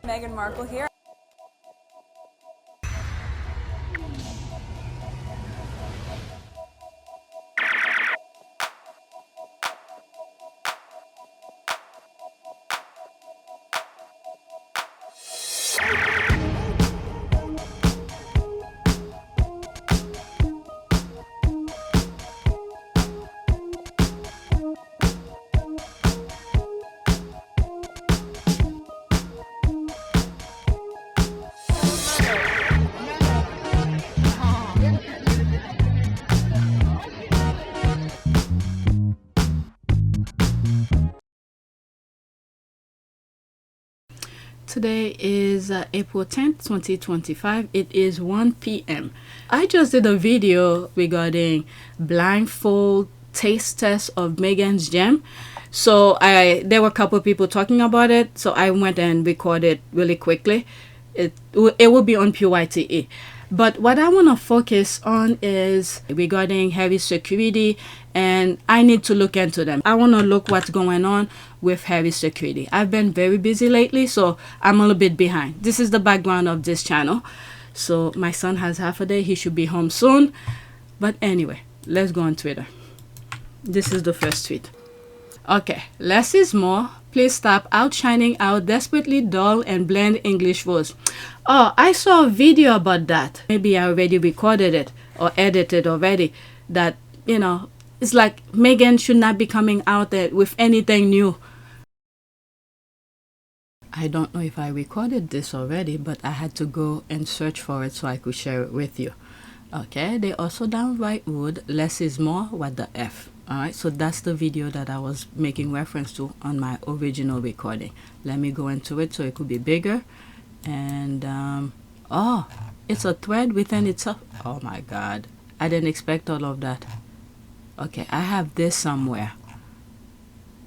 Meghan Markle here. Today is April 10th, 2025. It is 1 p.m. I just did a video regarding blindfold taste test of Meghan's gem. So there were a couple of people talking about it, so I went and recorded really quickly. It will be on PYTE. But what I want to focus on is regarding Harry's security, and I need to look into them. I want to look what's going on with Harry's security. I've been very busy lately, so I'm a little bit behind. This is the background of this channel. So my son has half a day. He should be home soon. But anyway, let's go on Twitter. This is the first tweet. Okay, less is more. Please stop outshining our desperately dull and bland English words. Oh, I saw a video about that. Maybe I already recorded it or edited already. That, it's like Meghan should not be coming out there with anything new. I don't know if I recorded this already, but I had to go and search for it so I could share it with you. Okay, they also downright rude. Less is more. What the F? Alright, so that's the video that I was making reference to on my original recording. Let me go into it so it could be bigger. And, oh, it's a thread within itself. Oh my God, I didn't expect all of that. Okay, I have this somewhere.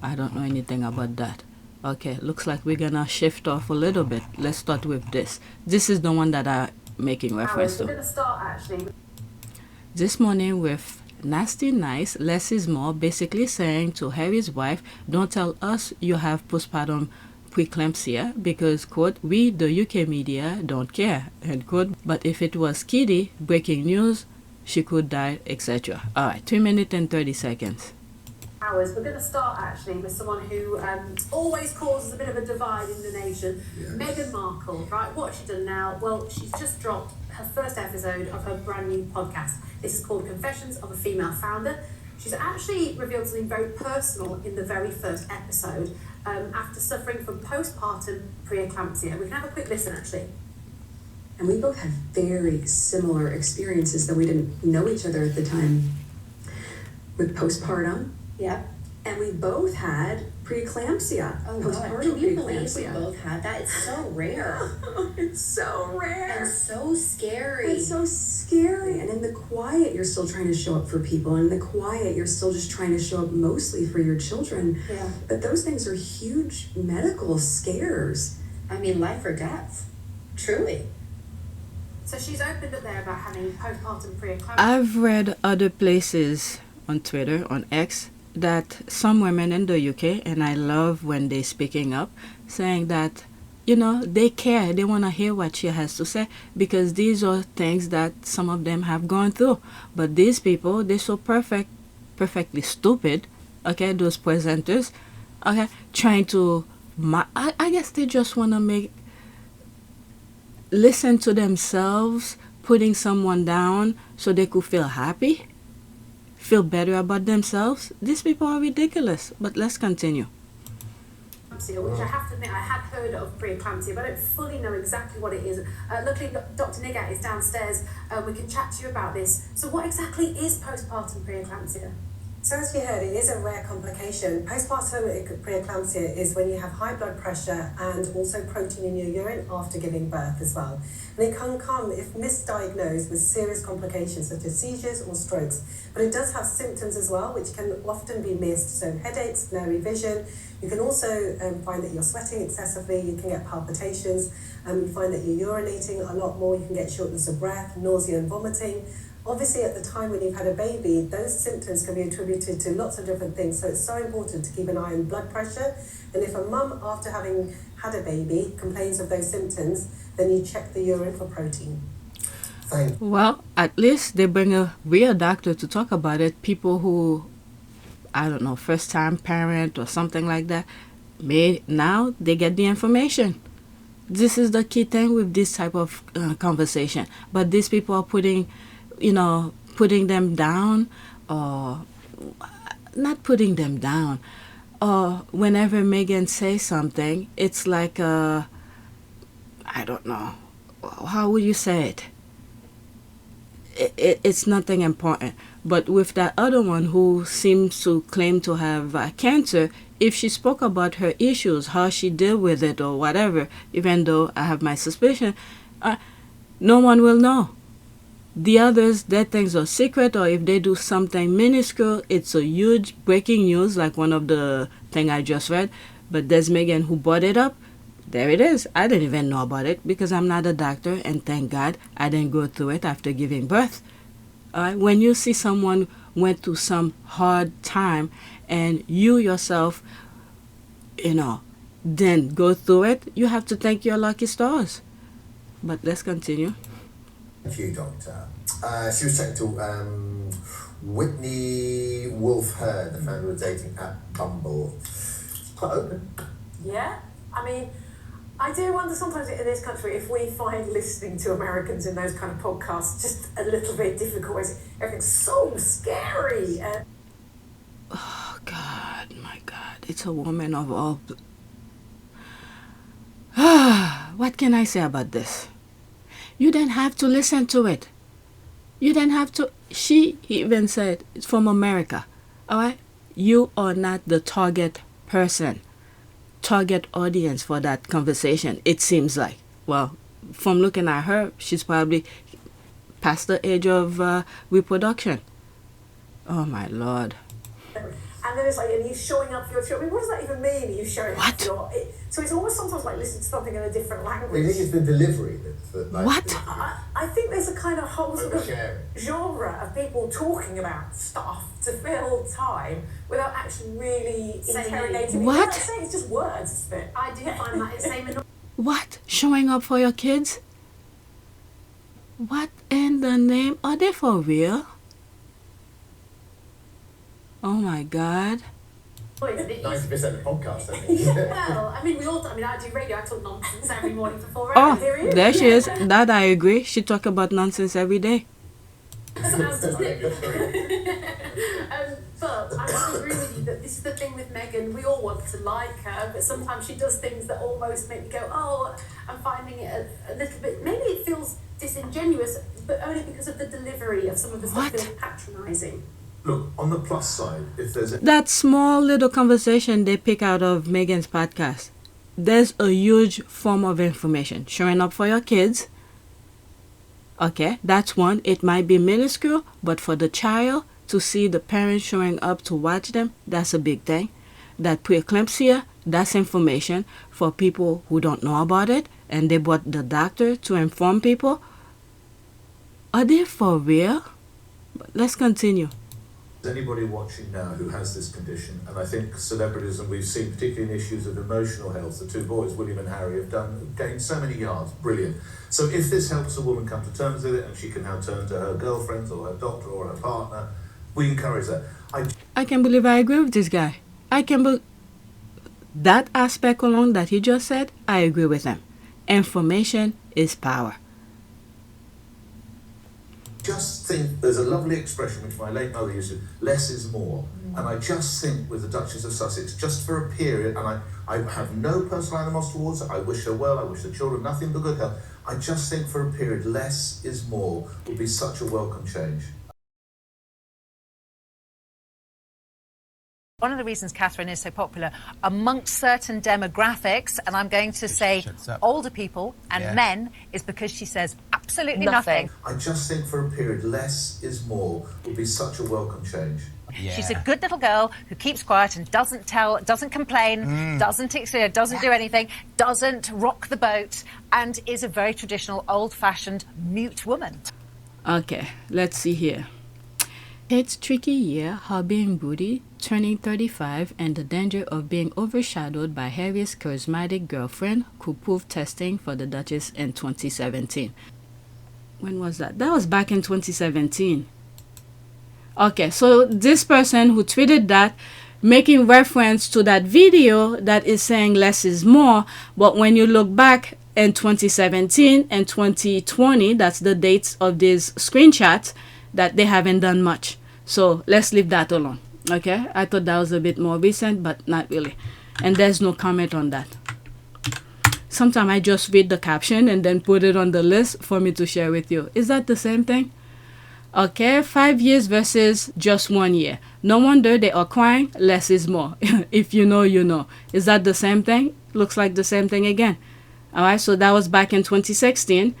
I don't know anything about that. Okay, looks like we're gonna shift off a little bit. Let's start with this. This is the one that I'm making reference to. We're gonna start actually. This morning with Nasty Nice, less is more, basically saying to Harry's wife, don't tell us you have postpartum preeclampsia because, quote, we, the UK media, don't care, end quote. But if it was Kitty, breaking news, she could die, etc. Alright, 2 minutes and 30 seconds. We're going to start actually with someone who always causes a bit of a divide in the nation. Yes. Meghan Markle, right? What has she done now? Well, she's just dropped her first episode of her brand new podcast. This is called Confessions of a Female Founder. She's actually revealed something very personal in the very first episode after suffering from postpartum preeclampsia. We can have a quick listen actually. And we both had very similar experiences, though we didn't know each other at the time, with postpartum. Yeah. And we both had preeclampsia. Oh God, can you believe we both had that? It's so rare. It's so rare. And so scary. It's so scary. And in the quiet, you're still trying to show up for people. And in the quiet, you're still just trying to show up mostly for your children. Yeah. But those things are huge medical scares. I mean, life or death. Truly. So she's opened up there about having postpartum preeclampsia. I've read other places on Twitter, on X, that some women in the UK, and I love when they're speaking up, saying that, they care, they want to hear what she has to say, because these are things that some of them have gone through. But these people, they're so perfectly stupid, okay, those presenters, okay, trying to, I guess they just want to listen to themselves, putting someone down so they could feel happy. Feel better about themselves. These people are ridiculous. But let's continue. Which I have to admit, I had heard of preeclampsia, but I don't fully know exactly what it is. Luckily, Dr. Nigat is downstairs. We can chat to you about this. So what exactly is postpartum preeclampsia? So as we heard, it is a rare complication. Postpartum preeclampsia is when you have high blood pressure and also protein in your urine after giving birth as well. And it can come, if misdiagnosed, with serious complications such as seizures or strokes. But it does have symptoms as well, which can often be missed. So headaches, blurry vision. You can also find that you're sweating excessively. You can get palpitations. You find that you're urinating a lot more. You can get shortness of breath, nausea and vomiting. Obviously, at the time when you've had a baby, those symptoms can be attributed to lots of different things. So it's so important to keep an eye on blood pressure. And if a mum, after having had a baby, complains of those symptoms, then you check the urine for protein. Well, at least they bring a real doctor to talk about it. People who, I don't know, first-time parent or something like that, now they get the information. This is the key thing with this type of conversation. But these people are putting them down, or not putting them down. Or whenever Megan says something, it's like, I don't know, how would you say it? It's nothing important. But with that other one who seems to claim to have cancer, if she spoke about her issues, how she dealt with it or whatever, even though I have my suspicion, no one will know. The others, their things are secret, or if they do something minuscule, it's a huge breaking news, like one of the thing I just read. But there's Megan who brought it up. There it is. I didn't even know about it because I'm not a doctor, and thank God I didn't go through it after giving birth. When you see someone went through some hard time and you yourself, then go through it, you have to thank your lucky stars. But let's continue. Thank you, Doctor. She was chatting to Whitney Wolf Herd, the founder of dating app Bumble. Quite open. Yeah, I mean, I do wonder sometimes in this country if we find listening to Americans in those kind of podcasts just a little bit difficult. Everything's so scary. Oh, God, my God. It's a woman of all... What can I say about this? You didn't have to listen to it. You didn't have to... She even said, it's from America. All right? You are not the target person, target audience for that conversation, it seems like. Well, from looking at her, she's probably past the age of reproduction. Oh, my Lord. And then it's like, and you showing up for your children. I mean, what does that even mean? You showing up for your... So it's almost sometimes like listening to something in a different language. I think it's the delivery that like, what? I think there's a kind of whole sort of genre of people talking about stuff to fill time without actually really interrogating. What? It's just words, isn't it? I do find that it's same. What? Showing up for your kids? What in the name? Are they for real? Oh my God. 90% of the podcast, I think. Well, I mean, I do radio, I talk nonsense every morning for 4 hours. Oh, there she is. That I agree. She talk about nonsense every day. But I agree with you that this is the thing with Megan. We all want to like her, but sometimes she does things that almost make me go, oh, I'm finding it a little bit... Maybe it feels disingenuous, but only because of the delivery of some of the stuff feels patronising. Look, on the plus side, if there's that small little conversation they pick out of Megan's podcast, there's a huge form of information. Showing up for your kids. Okay, that's one. It might be minuscule, but for the child to see the parents showing up to watch them, that's a big thing. That preeclampsia, that's information for people who don't know about it, and they brought the doctor to inform people. Are they for real? Let's continue. Anybody watching now who has this condition, and I think celebrities, and we've seen particularly in issues of emotional health, the two boys, William and Harry, have gained so many yards. Brilliant. So if this helps a woman come to terms with it, and she can now turn to her girlfriends or her doctor or her partner, we encourage that. I can't believe I agree with this guy. That aspect alone that he just said, I agree with him. Information is power. Just think, there's a lovely expression which my late mother used to, less is more. And I just think with the Duchess of Sussex, just for a period, and I have no personal animosity towards her, I wish her well, I wish the children nothing but good health. I just think for a period, less is more would be such a welcome change. One of the reasons Catherine is so popular amongst certain demographics, and I'm going to say older people and men, is because she says absolutely nothing. I just think for a period, less is more would be such a welcome change. Yeah. She's a good little girl who keeps quiet and doesn't complain, doesn't do anything, doesn't rock the boat, and is a very traditional, old-fashioned, mute woman. Okay, let's see here. Kate's tricky year, hobbying booty, turning 35, and the danger of being overshadowed by Harry's charismatic girlfriend who proved testing for the Duchess in 2017. When was that? That was back in 2017. Okay, so this person who tweeted that, making reference to that video that is saying less is more, but when you look back in 2017 and 2020, that's the dates of these screenshots, that they haven't done much. So let's leave that alone. Okay, I thought that was a bit more recent, but not really. And there's no comment on that. Sometimes I just read the caption and then put it on the list for me to share with you. Is that the same thing? Okay, 5 years versus just 1 year. No wonder they are crying, less is more. If you know, you know. Is that the same thing? Looks like the same thing again. Alright, so that was back in 2016.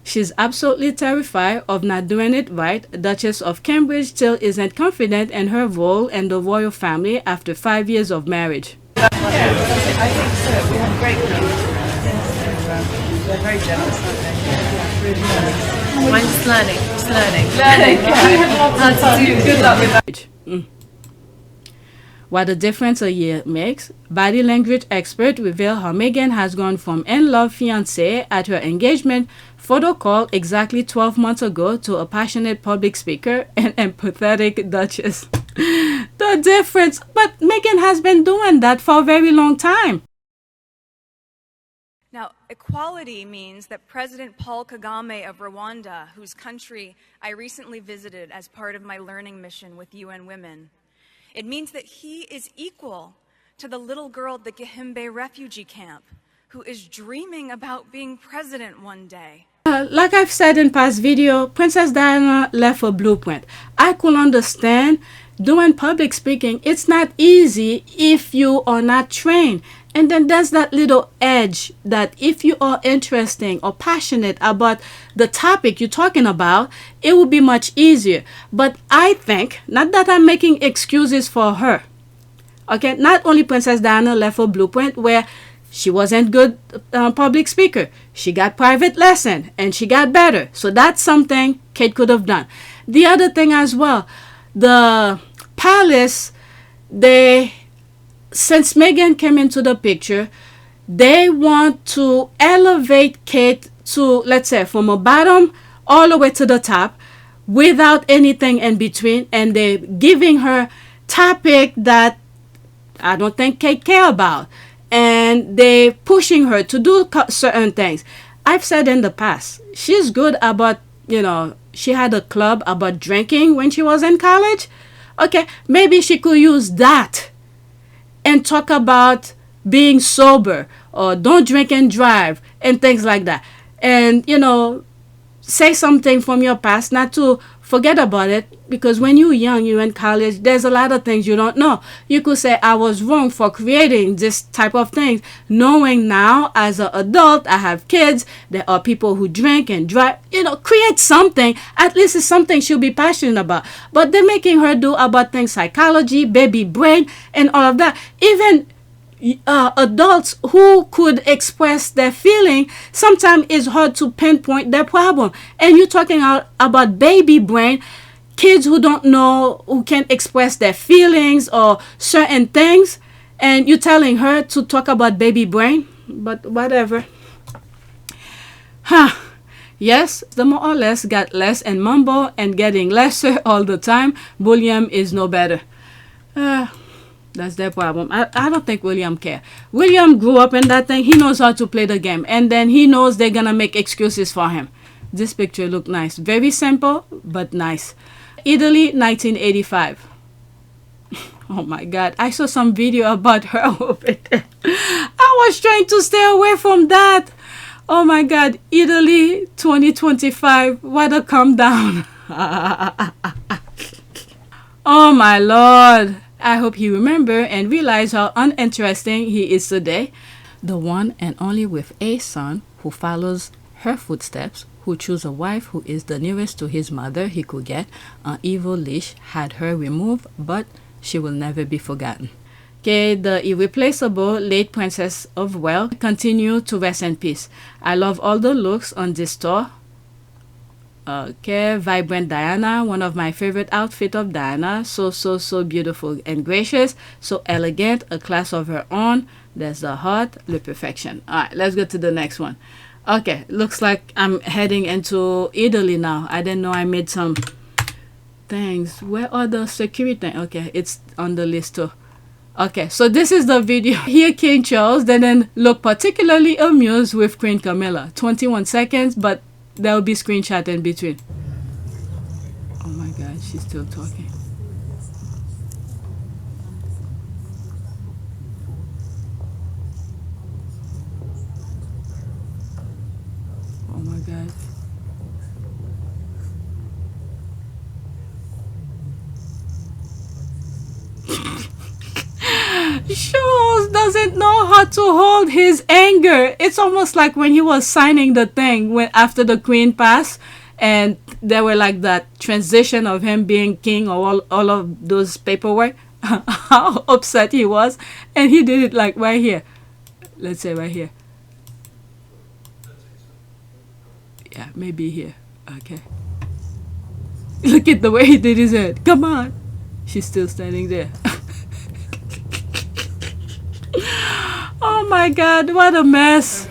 She's absolutely terrified of not doing it right. Duchess of Cambridge still isn't confident in her role in the royal family after 5 years of marriage. Yeah, I think so. We have great news. They're very generous, aren't they? Really nice. I'm just learning. Learning. How to do. Good luck with that. What a difference a year makes. Body language expert reveal how Meghan has gone from in-love fiancé at her engagement photo call exactly 12 months ago to a passionate public speaker and empathetic duchess. The difference. But Meghan has been doing that for a very long time. Now, equality means that President Paul Kagame of Rwanda, whose country I recently visited as part of my learning mission with UN Women, it means that he is equal to the little girl at the Gihembe refugee camp who is dreaming about being president one day. Like I've said in past video, Princess Diana left a blueprint. I could understand doing public speaking. It's not easy if you are not trained. And then there's that little edge that if you are interesting or passionate about the topic you're talking about, it will be much easier. But I think, not that I'm making excuses for her, okay, not only Princess Diana left a blueprint where she wasn't good public speaker. She got private lesson and she got better. So that's something Kate could have done. The other thing as well, the palace, since Meghan came into the picture, they want to elevate Kate to, let's say, from a bottom all the way to the top without anything in between. And they're giving her topic that I don't think Kate care about. And they're pushing her to do certain things. I've said in the past, she's good about, she had a club about drinking when she was in college. Okay, maybe she could use that and talk about being sober or don't drink and drive and things like that. And, say something from your past, not to forget about it, because when you're young, you're in college, there's a lot of things you don't know. You could say, I was wrong for creating this type of things. Knowing now, as an adult, I have kids, there are people who drink and drive, create something. At least it's something she'll be passionate about. But they're making her do about things, psychology, baby brain, and all of that. Even adults who could express their feeling, sometimes it's hard to pinpoint their problem. And you're talking about baby brain, kids who don't know, who can't express their feelings or certain things, and you're telling her to talk about baby brain. But whatever. Yes, the more or less got less and mumble and getting lesser all the time. William is no better. That's their problem. I don't think William care. William grew up in that thing. He knows how to play the game. And then he knows they're going to make excuses for him. This picture looked nice. Very simple, but nice. Italy, 1985. Oh my God. I saw some video about her over there. I was trying to stay away from that. Oh my God. Italy, 2025. What a calm down. Oh my Lord. I hope you remember and realize how uninteresting he is today. The one and only with a son who follows her footsteps, who chose a wife who is the nearest to his mother he could get. An evil leash had her removed, but she will never be forgotten. Okay, the irreplaceable late Princess of Wales continue to rest in peace. I love all the looks on this tour. Okay, vibrant Diana, one of my favorite outfit of Diana. So beautiful and gracious, so elegant, a class of her own. There's the heart, le perfection. All right, let's go to the next one. Okay, looks like I'm heading into Italy now. I didn't know I made some things. Where are the security? Okay, it's on the list too. Okay, so this is the video. Here King Charles then look particularly amused with Queen Camilla. 21 seconds, but there will be screenshot in between. Oh my God, she's still talking. Oh my God. Charles doesn't know how to hold his anger. It's almost like when he was signing the thing when after the queen passed, and there were like that transition of him being king or all of those paperwork. How upset he was, and he did it like right here. Let's say right here. Yeah, maybe here. Okay. Look at the way he did his head. Come on. She's still standing there. Oh my God, what a mess.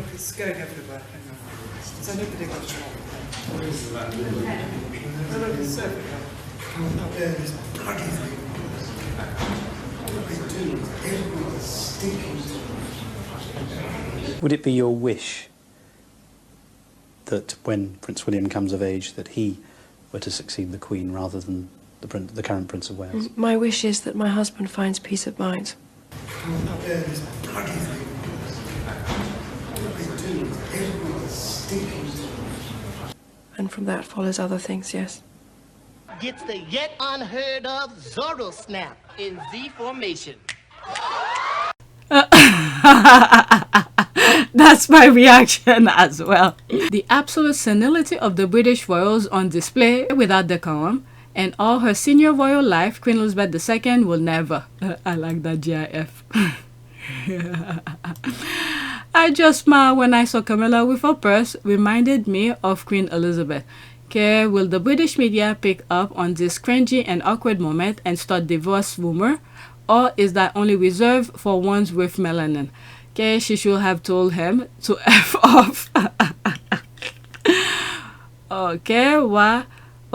Would it be your wish that when Prince William comes of age that he were to succeed the Queen rather than the current Prince of Wales? My wish is that my husband finds peace of mind. And from that follows other things, yes. Gets the yet unheard of Zorro snap in Z formation. That's my reaction as well. The absolute senility of the British royals on display without decorum, and all her senior royal life, Queen Elizabeth II will never. I like that GIF. I just smiled when I saw Camilla with her purse, reminded me of Queen Elizabeth. Okay, will the British media pick up on this cringy and awkward moment and start divorce rumor? Or is that only reserved for ones with melanin? Okay, she should have told him to F off. Okay, why?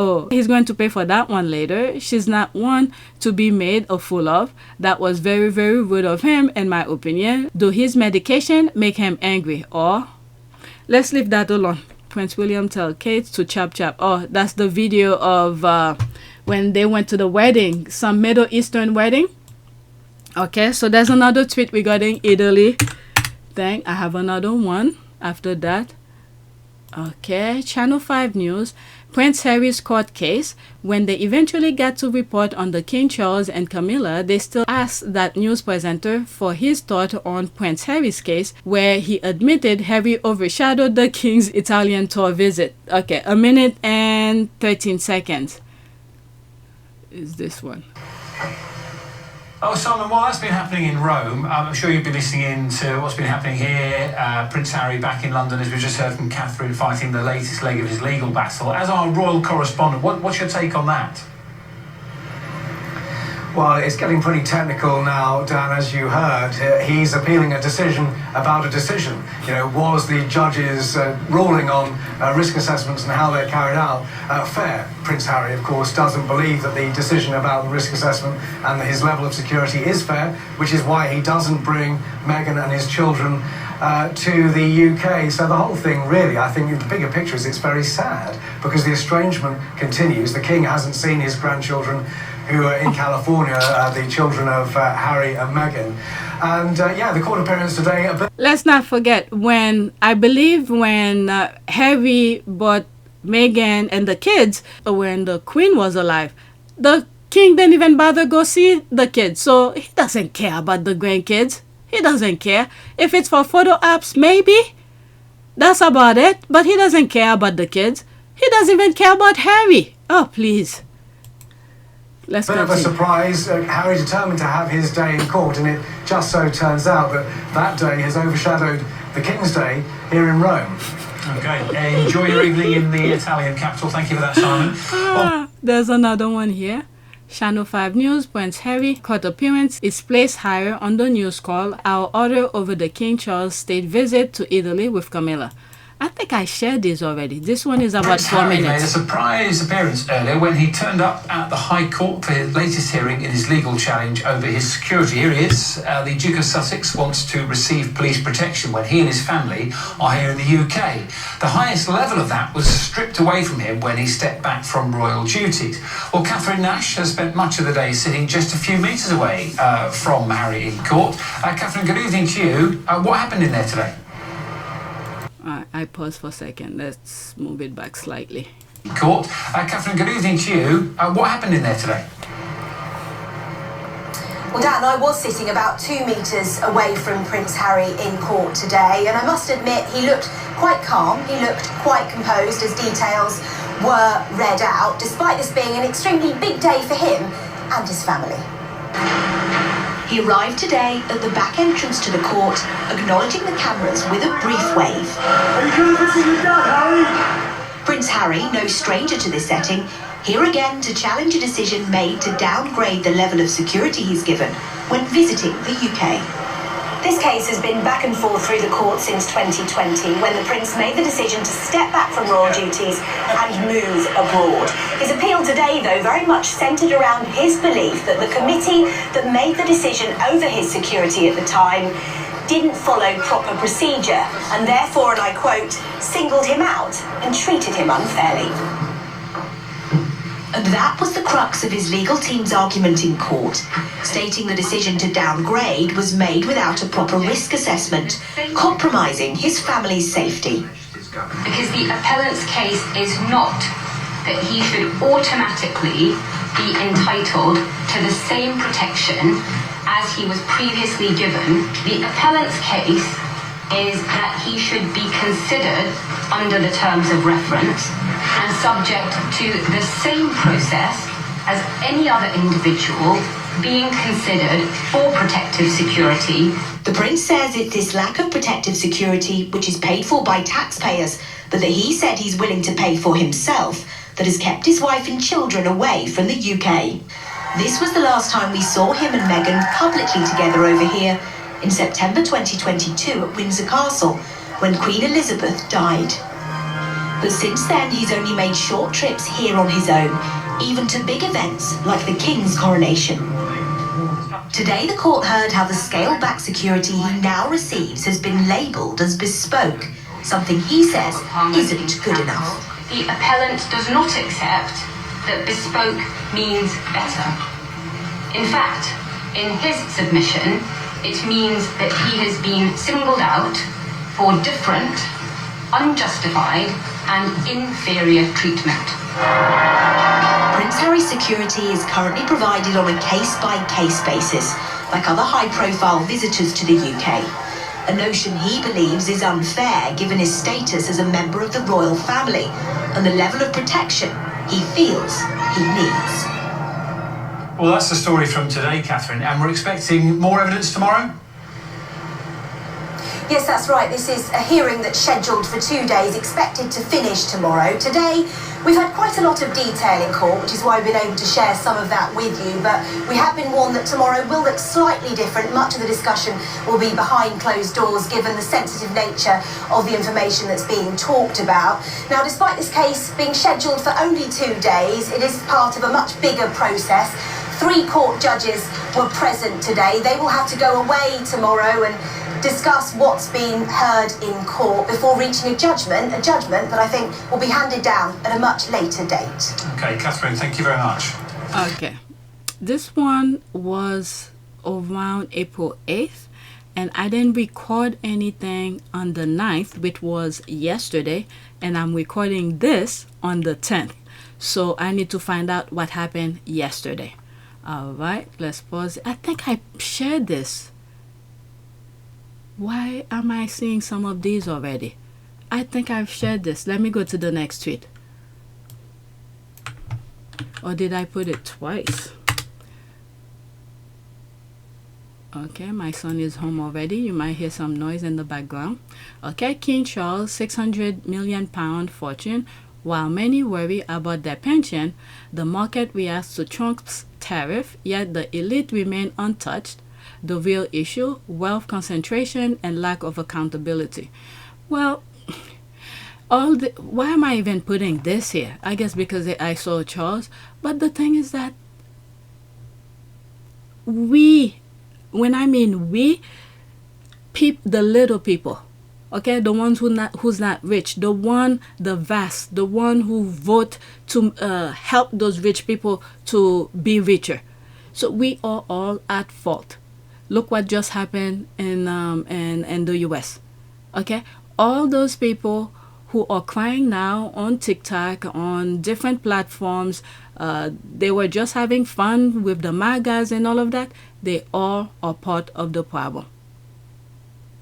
Oh, he's going to pay for that one later. She's not one to be made a fool of. That was very, very rude of him, in my opinion. Do his medication make him angry? Or let's leave that alone. Prince William tell Kate to chop chop. Oh, that's the video of when they went to the wedding, some Middle Eastern wedding. Okay, so there's another tweet regarding Italy thing. I have another one after that. Okay, Channel 5 News. Prince Harry's court case. When they eventually got to report on the King Charles and Camilla, they still asked that news presenter for his thought on Prince Harry's case, where he admitted Harry overshadowed the King's Italian tour visit. Okay, 1 minute and 13 seconds is this one. Oh, Simon, while that's been happening in Rome, I'm sure you've been listening in to what's been happening here. Prince Harry back in London, as we just heard from Catherine, fighting the latest leg of his legal battle. As our royal correspondent, what's your take on that? Well, it's getting pretty technical now, Dan, as you heard. He's appealing a decision about a decision. You know, was the judge's ruling on risk assessments and how they're carried out fair? Prince Harry, of course, doesn't believe that the decision about the risk assessment and his level of security is fair, which is why he doesn't bring Meghan and his children to the UK. So the whole thing, really, I think the bigger picture is it's very sad because the estrangement continues. The King hasn't seen his grandchildren who are in California, the children of Harry and Meghan. And yeah, the court appearance today... Let's not forget, when Harry bought Meghan and the kids, when the Queen was alive, the King didn't even bother go see the kids. So he doesn't care about the grandkids. He doesn't care. If it's for photo apps, maybe. That's about it. But he doesn't care about the kids. He doesn't even care about Harry. Oh, please. Let's bit of a surprise. Harry determined to have his day in court, and it just so turns out that that day has overshadowed the King's Day here in Rome. Okay, enjoy your evening in the Italian capital. Thank you for that, Simon. There's another one here. Channel 5 News, Prince Harry court appearance is placed higher on the news call. Our order over the King Charles state visit to Italy with Camilla. I think I shared this already. This one is about Prince 4 Harry minutes. made a surprise appearance earlier when he turned up at the High Court for his latest hearing in his legal challenge over his security. Here he is. The Duke of Sussex wants to receive police protection when he and his family are here in the UK. The highest level of that was stripped away from him when he stepped back from royal duties. Well, Catherine Nash has spent much of the day sitting just a few metres away from Harry in court. Catherine, good evening to you. What happened in there today? I paused for a second. Let's move it back slightly. Court. Catherine, good evening to you. What happened in there today? Well, Dan, I was sitting about 2 metres away from Prince Harry in court today, and I must admit he looked quite calm, he looked quite composed as details were read out, despite this being an extremely big day for him and his family. He arrived today at the back entrance to the court, acknowledging the cameras with a brief wave. Are you going to visit your dad, Harry? Prince Harry, no stranger to this setting, here again to challenge a decision made to downgrade the level of security he's given when visiting the UK. This case has been back and forth through the court since 2020, when the Prince made the decision to step back from royal duties and move abroad. His appeal today, though, very much centred around his belief that the committee that made the decision over his security at the time didn't follow proper procedure and therefore, and I quote, singled him out and treated him unfairly. And that was the crux of his legal team's argument in court, stating the decision to downgrade was made without a proper risk assessment, compromising his family's safety. Because the appellant's case is not that he should automatically be entitled to the same protection as he was previously given. The appellant's case is that he should be considered under the terms of reference and subject to the same process as any other individual being considered for protective security. The Prince says it's this lack of protective security, which is paid for by taxpayers, but that he said he's willing to pay for himself, that has kept his wife and children away from the UK. This was the last time we saw him and Meghan publicly together over here in September 2022 at Windsor Castle, when Queen Elizabeth died. But since then, he's only made short trips here on his own, even to big events like the King's coronation. Today, the court heard how the scaled-back security he now receives has been labelled as bespoke, something he says isn't good enough. The appellant does not accept that bespoke means better. In fact, in his submission, it means that he has been singled out for different, unjustified, and inferior treatment. Prince Harry's security is currently provided on a case-by-case basis, like other high-profile visitors to the UK. A notion he believes is unfair given his status as a member of the royal family and the level of protection he feels he needs. Well, that's the story from today, Catherine, and we're expecting more evidence tomorrow? Yes, that's right. This is a hearing that's scheduled for 2 days, expected to finish tomorrow. Today, we've had quite a lot of detail in court, which is why we've been able to share some of that with you, but we have been warned that tomorrow will look slightly different. Much of the discussion will be behind closed doors, given the sensitive nature of the information that's being talked about. Now, despite this case being scheduled for only 2 days, it is part of a much bigger process. 3 court judges were present today. They will have to go away tomorrow and discuss what's been heard in court before reaching a judgment that I think will be handed down at a much later date. Okay, Catherine, thank you very much. Okay. This one was around April 8th, and I didn't record anything on the 9th, which was yesterday, and I'm recording this on the 10th. So I need to find out what happened yesterday. All right, let's pause. I think I shared this. Why am I seeing some of these already? I think I've shared this. Let me go to the next tweet. Or did I put it twice? Okay, my son is home already. You might hear some noise in the background. Okay, King Charles, £600 million fortune. While many worry about their pension, the market reacts to Trump's tariff, yet the elite remain untouched. The real issue, wealth concentration and lack of accountability. Well, why am I even putting this here? I guess because I saw Charles. But the thing is that when I mean we, the little people, okay, the ones who's not rich, the one who vote to help those rich people to be richer. So we are all at fault. Look what just happened in the US. Okay, all those people who are crying now on TikTok, on different platforms, they were just having fun with the MAGAs and all of that. They all are part of the problem.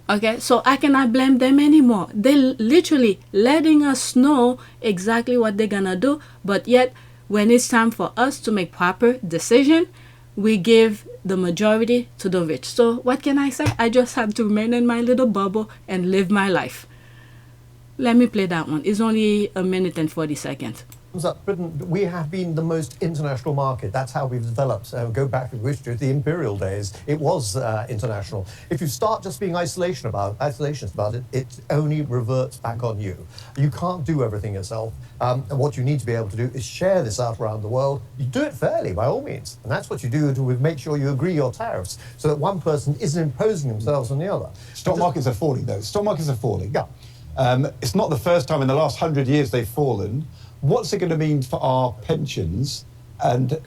Okay, so I cannot blame them anymore. They're literally letting us know exactly what they're gonna do, but yet when it's time for us to make proper decision, we give the majority to the rich. So what can I say? I just have to remain in my little bubble and live my life. Let me play that one. It's only 1 minute and 40 seconds. Britain, we have been the most international market. That's how we've developed. Go back, if you wish, to the imperial days. It was international. If you start just being isolationist about it, it only reverts back on you. You can't do everything yourself. And what you need to be able to do is share this out around the world. You do it fairly, by all means. And that's what you do to make sure you agree your tariffs, so that one person isn't imposing themselves on the other. Stock markets are falling, though. Stock markets are falling. Yeah. It's not the first time in the last 100 years they've fallen. What's it going to mean for our pensions, and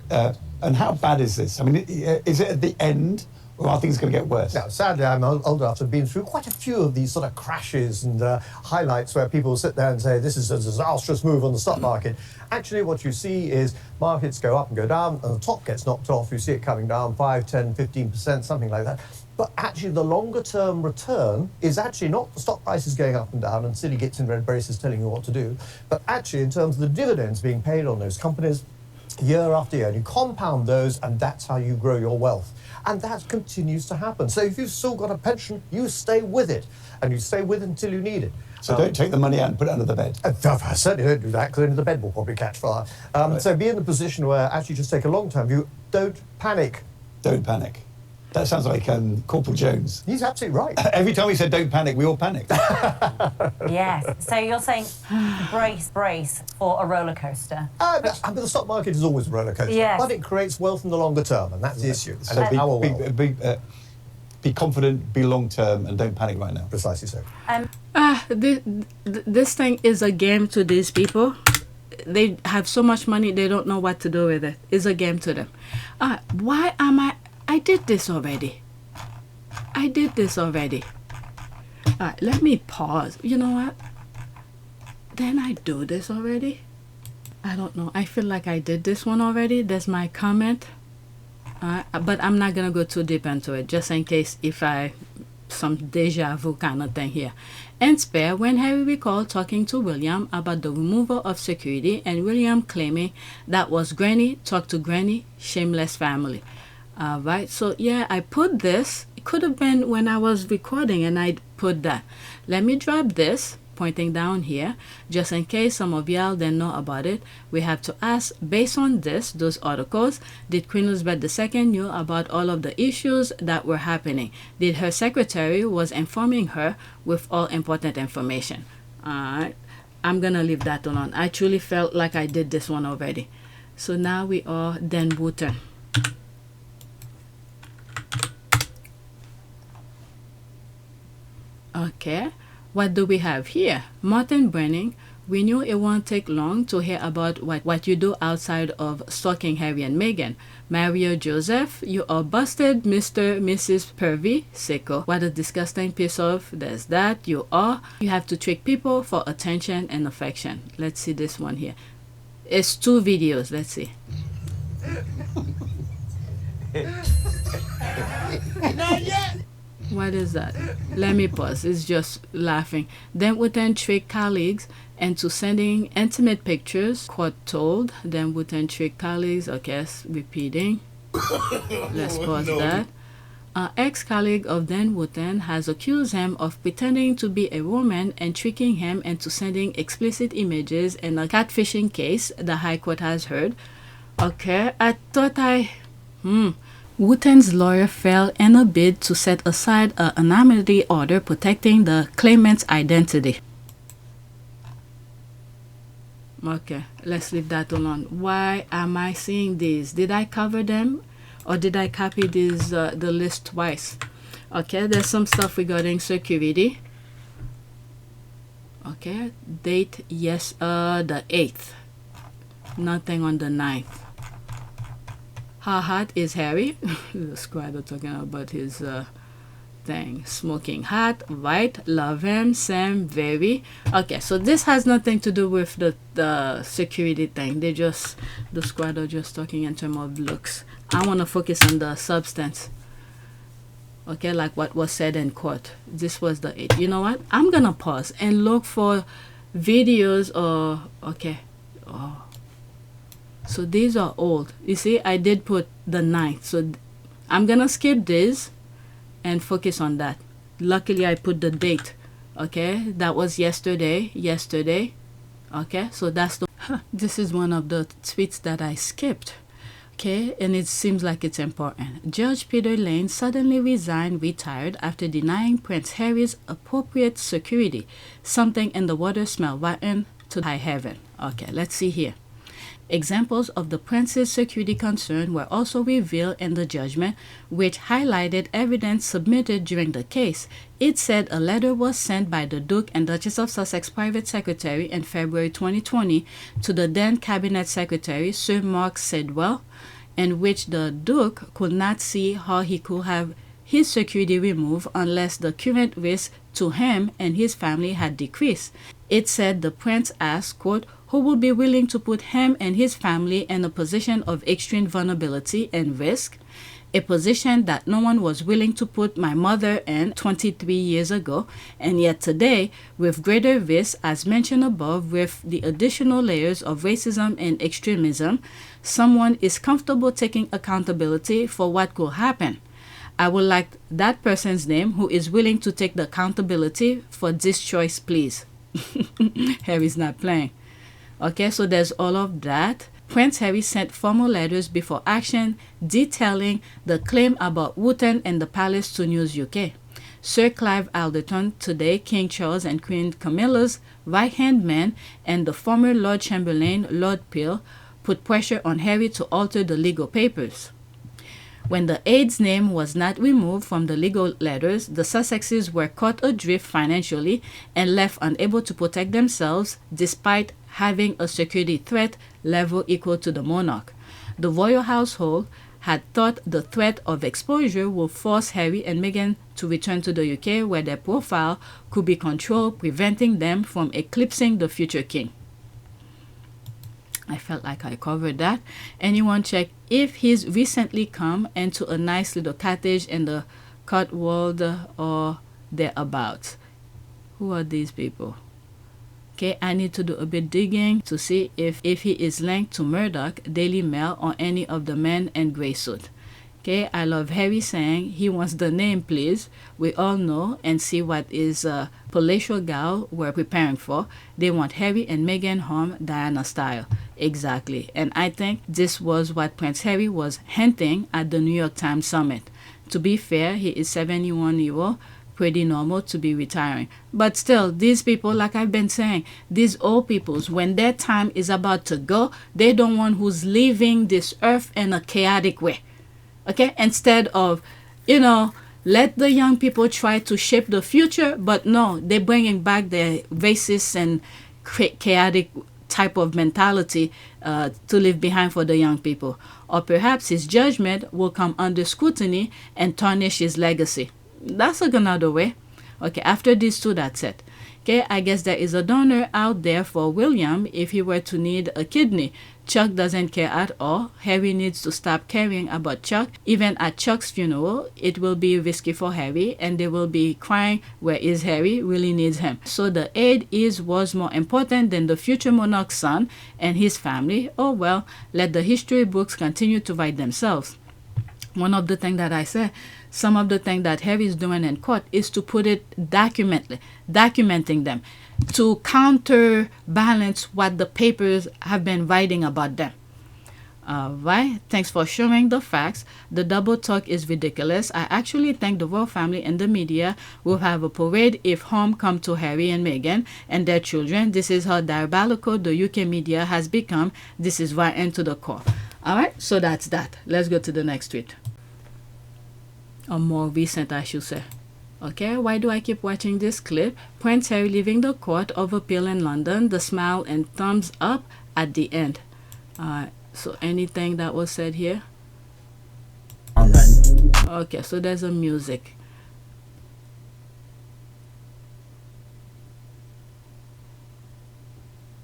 how bad is this? I mean, is it at the end, or are things going to get worse? Now, sadly, I'm old enough to have been through quite a few of these sort of crashes and highlights where people sit there and say, this is a disastrous move on the stock market. Actually, what you see is markets go up and go down, and the top gets knocked off. You see it coming down 5, 10, 15%, something like that. But actually, the longer-term return is actually not the stock prices going up and down and silly gits in red braces telling you what to do, but actually in terms of the dividends being paid on those companies year after year. And you compound those, and that's how you grow your wealth. And that continues to happen. So if you've still got a pension, you stay with it, and you stay with it until you need it. So don't take the money out and put it under the bed. I certainly don't do that, because the bed will probably catch fire. Right. So be in the position where actually just take a long-term view. Don't panic. Don't panic. That sounds like Corporal Jones. He's absolutely right. Every time he said don't panic, we all panicked. Yes. So you're saying brace for a roller coaster. The stock market is always a roller coaster. Yes. But it creates wealth in the longer term, and that's the issue. So be confident, be long term, and don't panic right now. Precisely so. This thing is a game to these people. They have so much money, they don't know what to do with it. It's a game to them. Why am I did this already. Alright, let me pause. You know what? Didn't I do this already? I don't know. I feel like I did this one already. That's my comment. But I'm not gonna go too deep into it, just in case some deja vu kind of thing here. And spare when Harry recalled talking to William about the removal of security, and William claiming that was Granny talk to Granny, shameless family. Right, so yeah, I put this. It could have been when I was recording, and I put that. Let me drop this, pointing down here, just in case some of y'all didn't know about it. We have to ask, based on those articles, did Queen Elizabeth II knew about all of the issues that were happening? Did her secretary was informing her with all important information? Alright, I'm gonna leave that alone. I truly felt like I did this one already. So now we are then Wootton. Okay, what do we have here? Martin Brenning, we knew it won't take long to hear about what you do outside of stalking Harry and Meghan. Mario Joseph, you are busted, Mr. Mrs. Pervy, sicko. What a disgusting piece of, there's that, you are. You have to trick people for attention and affection. Let's see this one here. It's 2 videos, let's see. Not yet! What is that? Let me pause. It's just laughing. Then Wootton trick colleagues into sending intimate pictures, quote told. Then Wootton trick colleagues, okay, repeating. Let's pause that. An ex-colleague of Dan Wootton has accused him of pretending to be a woman and tricking him into sending explicit images in a catfishing case, the High Court has heard. Okay, I thought Wootton's lawyer failed in a bid to set aside an anonymity order protecting the claimant's identity. Okay, let's leave that alone. Why am I seeing these? Did I cover them? Or did I copy this the list twice? Okay, there's some stuff regarding security. Okay, date, yes, the 8th. Nothing on the 9th. How hot is Harry? The squad talking about his thing. Smoking hot, white, love him, Sam, very. Okay, so this has nothing to do with the security thing. The squad are just talking in terms of looks. I want to focus on the substance. Okay, like what was said in court. This was the 8th. You know what? I'm going to pause and look for videos or, okay. Oh. So these are old. You see, I did put the 9th. So I'm going to skip this and focus on that. Luckily, I put the date. Okay, that was yesterday. Okay, so that's the... This is one of the tweets that I skipped. Okay, and it seems like it's important. Judge Peter Lane suddenly retired after denying Prince Harry's appropriate security. Something in the water smelled rotten to high heaven. Okay, let's see here. Examples of the prince's security concern were also revealed in the judgment, which highlighted evidence submitted during the case. It said a letter was sent by the Duke and Duchess of Sussex private secretary in February 2020 to the then cabinet secretary, Sir Mark Sidwell, in which the Duke could not see how he could have his security removed unless the current risk to him and his family had decreased. It said the prince asked, quote, who would be willing to put him and his family in a position of extreme vulnerability and risk, a position that no one was willing to put my mother in 23 years ago, and yet today, with greater risk, as mentioned above, with the additional layers of racism and extremism, someone is comfortable taking accountability for what could happen. I would like that person's name who is willing to take the accountability for this choice, please. Harry's not playing. Okay, so there's all of that. Prince Harry sent formal letters before action detailing the claim about Wootton and the palace to News UK. Sir Clive Alderton, today King Charles and Queen Camilla's right-hand man, and the former Lord Chamberlain, Lord Peel, put pressure on Harry to alter the legal papers. When the aide's name was not removed from the legal letters, the Sussexes were caught adrift financially and left unable to protect themselves despite having a security threat level equal to the monarch. The royal household had thought the threat of exposure would force Harry and Meghan to return to the UK, where their profile could be controlled, preventing them from eclipsing the future king. I felt like I covered that. Anyone check if he's recently come into a nice little cottage in the Cotswold or thereabouts? Who are these people? Okay, I need to do a bit digging to see if he is linked to Murdoch, Daily Mail, or any of the men in grey suit. Okay, I love Harry saying he wants the name, please. We all know and see what is palatial gal we're preparing for. They want Harry and Meghan home Diana style. Exactly. And I think this was what Prince Harry was hinting at the New York Times summit. To be fair, he is 71-year-old. Pretty normal to be retiring. But still, these people, like I've been saying, these old peoples, when their time is about to go, they don't want who's leaving this earth in a chaotic way. Okay, instead of, let the young people try to shape the future, but no, they're bringing back the racist and chaotic type of mentality to leave behind for the young people. Or perhaps his judgment will come under scrutiny and tarnish his legacy. That's another way. Okay, after these two, that's it. Okay, I guess there is a donor out there for William if he were to need a kidney. Chuck doesn't care at all. Harry needs to stop caring about Chuck. Even at Chuck's funeral, it will be risky for Harry, and they will be crying, where is Harry? Really needs him. So the aid was more important than the future monarch's son and his family. Oh well, let the history books continue to write themselves. One of the things that I said, some of the things that Harry is doing in court is to put it documenting them, to counterbalance what the papers have been writing about them. Right, thanks for showing the facts. The double talk is ridiculous. I actually think the royal family and the media will have a parade if harm come to Harry and Meghan and their children. This is how diabolical the UK media has become. This is right into the core. All right, so that's that. Let's go to the next tweet. Or more recent, I should say. Okay, why do I keep watching this clip? Prince Harry leaving the Court of Appeal in London, the smile and thumbs up at the end. So anything that was said here? Okay, so there's a music.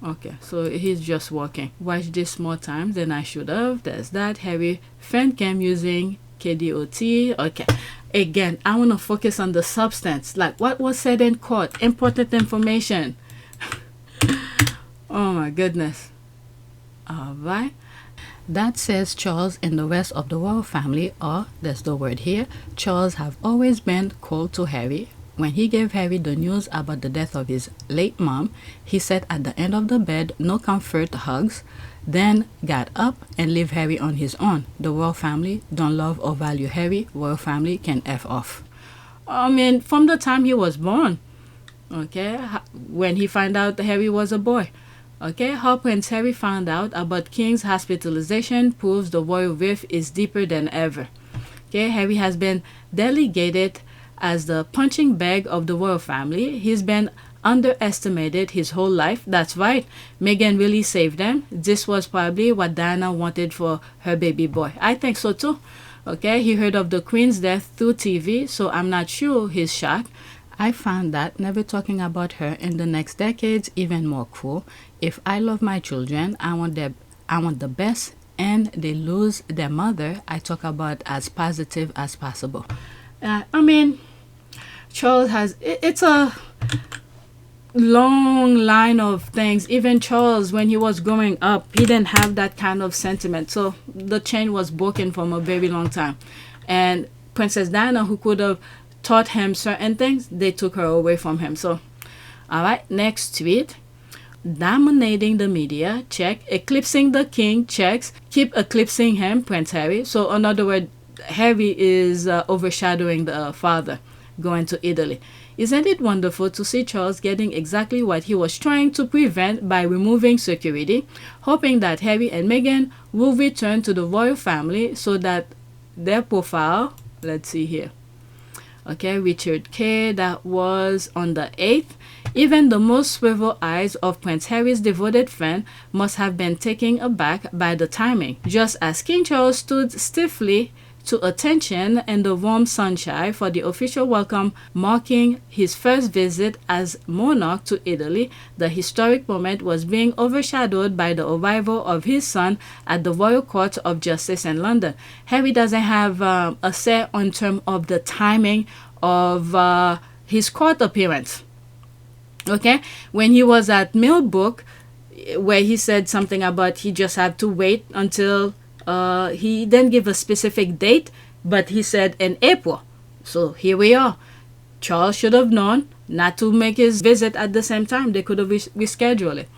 Okay, so he's just walking. Watch this more times than I should have. There's that. Harry fan cam using KDOT. Okay. Again, I want to focus on the substance. Like what was said in court. Important information. Oh my goodness. Alright. That says Charles and the rest of the royal family are, there's the word here, Charles have always been cold to Harry. When he gave Harry the news about the death of his late mom, he sat at the end of the bed, no comfort hugs, then got up and left Harry on his own. The royal family don't love or value Harry. Royal family can F off. I mean, from the time he was born, okay, when he found out Harry was a boy. Okay, how Prince Harry found out about King's hospitalization proves the royal rift is deeper than ever. Okay, Harry has been delegated as the punching bag of the royal family. He's been underestimated his whole life. That's right. Meghan really saved them. This was probably what Diana wanted for her baby boy. I think so too. Okay, he heard of the Queen's death through TV, so I'm not sure he's shocked. I found that never talking about her in the next decades even more cruel. If I love my children, I want the best, and they lose their mother, I talk about as positive as possible. I mean, Charles has, it's a long line of things. Even Charles, when he was growing up, he didn't have that kind of sentiment. So the chain was broken from a very long time. And Princess Diana, who could have taught him certain things, they took her away from him. So, all right, next tweet. Dominating the media, check. Eclipsing the king, checks. Keep eclipsing him, Prince Harry. So, in other words, Harry is overshadowing the father, going to Italy. Isn't it wonderful to see Charles getting exactly what he was trying to prevent by removing security, hoping that Harry and Meghan will return to the royal family so that their profile, let's see here. Okay, Richard K, that was on the 8th. Even the most swivel eyes of Prince Harry's devoted fan must have been taken aback by the timing, just as King Charles stood stiffly to attention in the warm sunshine for the official welcome marking his first visit as monarch to Italy. The historic moment was being overshadowed by the arrival of his son at the Royal Court of Justice in London. Harry doesn't have a say in terms of the timing of his court appearance. Okay, when he was at Millbrook, where he said something about he just had to wait until he didn't give a specific date, but he said in April. So here we are. Charles should have known not to make his visit at the same time. They could have rescheduled it.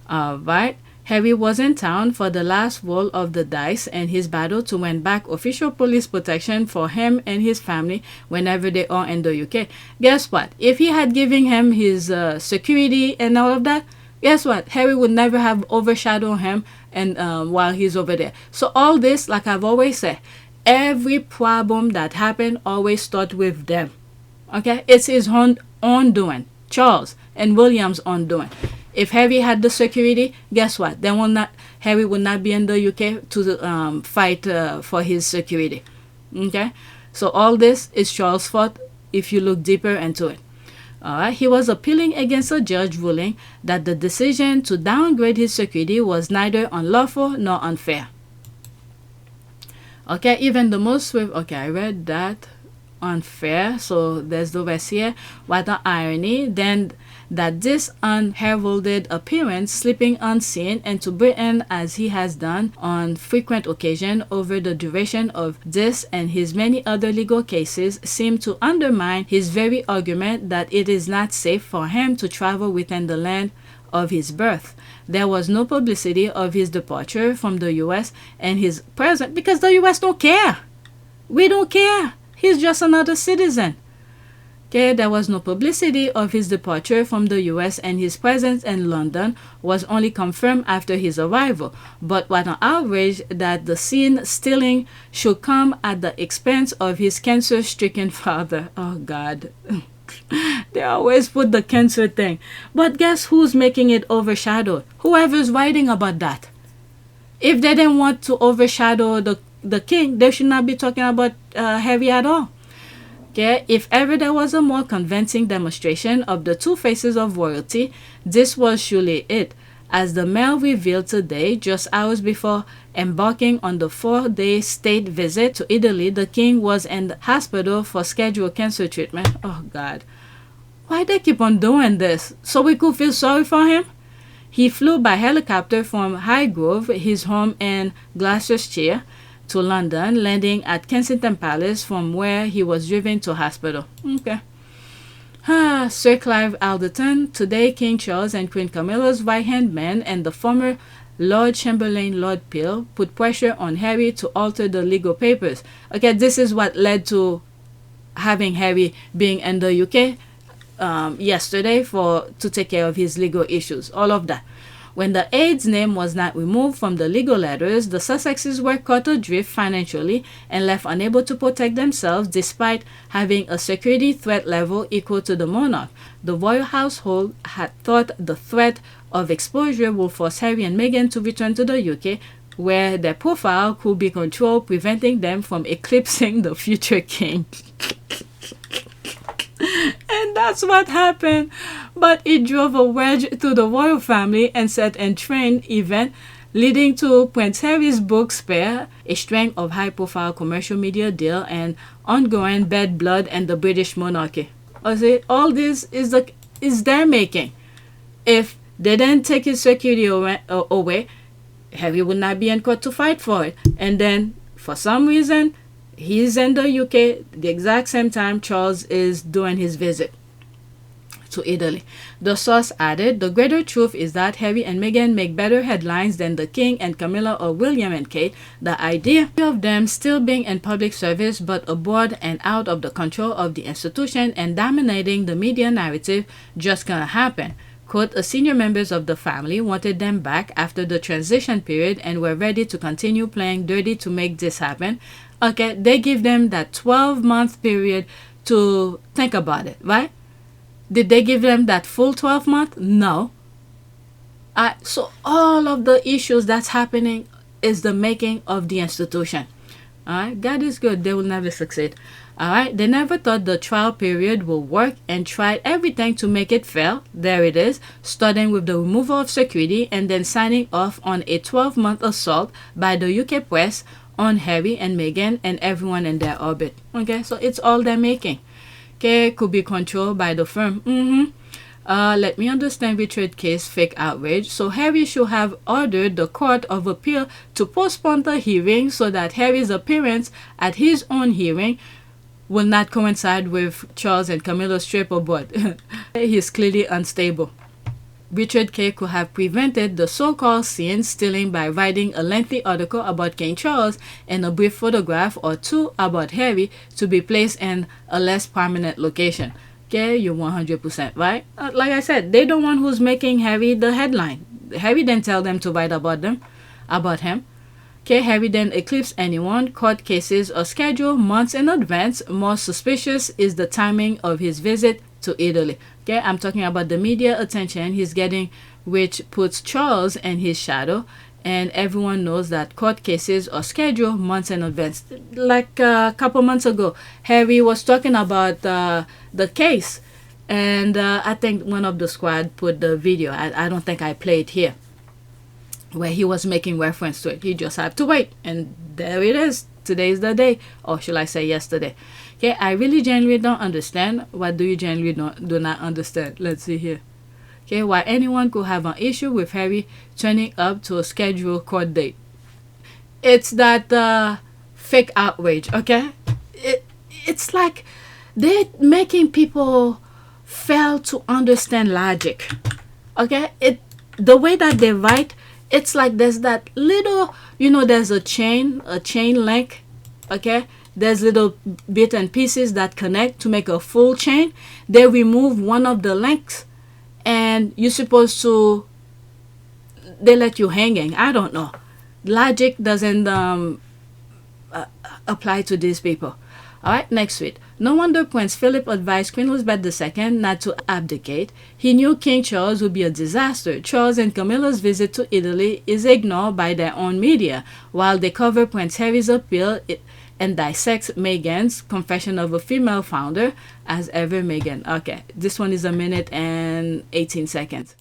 Right. Harry was in town for the last roll of the dice and his battle to win back official police protection for him and his family whenever they are in the UK. Guess what? If he had given him his security and all of that, guess what? Harry would never have overshadowed him and while he's over there. So all this, like I've always said, every problem that happened always starts with them. Okay? It's his own doing. Charles and William's own doing. If Harry had the security, guess what? Harry would not be in the UK to fight for his security. Okay? So all this is Charles' fault if you look deeper into it. He was appealing against a judge ruling that the decision to downgrade his security was neither unlawful nor unfair. Okay, even the most swift... Okay, I read that. unfair. So there's the rest here. What an irony. Then that this unheralded appearance, slipping unseen into Britain as he has done on frequent occasion over the duration of this and his many other legal cases, seem to undermine his very argument that it is not safe for him to travel within the land of his birth. There was no publicity of his departure from the US and his presence because the US don't care. We don't care. He's just another citizen. Okay, there was no publicity of his departure from the US and his presence in London was only confirmed after his arrival. But what an outrage that the scene stealing should come at the expense of his cancer-stricken father. Oh God. They always put the cancer thing. But guess who's making it overshadowed? Whoever's writing about that. If they didn't want to overshadow the king, they should not be talking about Harry at all. Okay, if ever there was a more convincing demonstration of the two faces of royalty, this was surely it. As the Mail revealed today, just hours before embarking on the 4-day state visit to Italy, the king was in the hospital for scheduled cancer treatment. Oh God, why they keep on doing this? So we could feel sorry for him? He flew by helicopter from Highgrove, his home in Gloucestershire, to London, landing at Kensington Palace, from where he was driven to hospital. Okay. Sir Clive Alderton, today King Charles and Queen Camilla's right-hand man and the former Lord Chamberlain Lord Peel put pressure on Harry to alter the legal papers. Okay, this is what led to having Harry being in the UK yesterday to take care of his legal issues, all of that. When the aide's name was not removed from the legal letters, the Sussexes were caught adrift financially and left unable to protect themselves despite having a security threat level equal to the monarch. The royal household had thought the threat of exposure would force Harry and Meghan to return to the UK, where their profile could be controlled, preventing them from eclipsing the future king. And that's what happened. But it drove a wedge through the royal family and set in train event, leading to Prince Harry's book Spare, a string of high-profile commercial media deal and ongoing bad blood and the British monarchy. All this is their making. If they didn't take his security away, Harry would not be in court to fight for it. And then, for some reason, he's in the UK the exact same time Charles is doing his visit to Italy. The source added, the greater truth is that Harry and Meghan make better headlines than the King and Camilla or William and Kate. The idea of them still being in public service but abroad and out of the control of the institution and dominating the media narrative just can't happen. Quote, senior members of the family wanted them back after the transition period and were ready to continue playing dirty to make this happen. Okay, they give them that 12-month period to think about it, right? Did they give them that full 12 months? No. So all of the issues that's happening is the making of the institution. All right, God is good. They will never succeed. All right, they never thought the trial period will work and tried everything to make it fail. There it is, starting with the removal of security and then signing off on a 12-month assault by the UK press on Harry and Meghan and everyone in their orbit. Okay, so it's all they're making. Okay, could be controlled by the firm. Let me understand Richard K's fake outrage. So Harry should have ordered the Court of Appeal to postpone the hearing so that Harry's appearance at his own hearing will not coincide with Charles and Camilla's trip abroad. He's clearly unstable. Richard K could have prevented the so-called scene stealing by writing a lengthy article about King Charles and a brief photograph or two about Harry to be placed in a less prominent location. Okay, you're 100% right. Like I said, they don't want who's making Harry the headline. Harry didn't tell them to write about him. Okay, Harry didn't eclipse anyone. Court cases are scheduled months in advance. More suspicious is the timing of his visit to Italy. Okay, I'm talking about the media attention he's getting, which puts Charles in his shadow, and everyone knows that court cases are scheduled months in advance. Like a couple months ago, Harry was talking about the case, and I think one of the squad put the video. I don't think I played here, where he was making reference to it. He just had to wait, and there it is. Today's the day, or should I say yesterday. Okay, I really genuinely don't understand. What do you genuinely do not understand? Let's see here. Okay, why anyone could have an issue with Harry turning up to a scheduled court date. It's that fake outrage, okay? It's like they're making people fail to understand logic, okay? The way that they write, it's like there's that little, there's a chain link, okay? There's little bits and pieces that connect to make a full chain. They remove one of the links, and you're supposed to, they let you hanging. I don't know. Logic doesn't apply to these people. All right, next week. No wonder Prince Philip advised Queen Elizabeth II not to abdicate. He knew King Charles would be a disaster. Charles and Camilla's visit to Italy is ignored by their own media, while they cover Prince Harry's appeal and dissect Meghan's confession of a female founder as ever Meghan. Okay, this one is 1 minute and 18 seconds.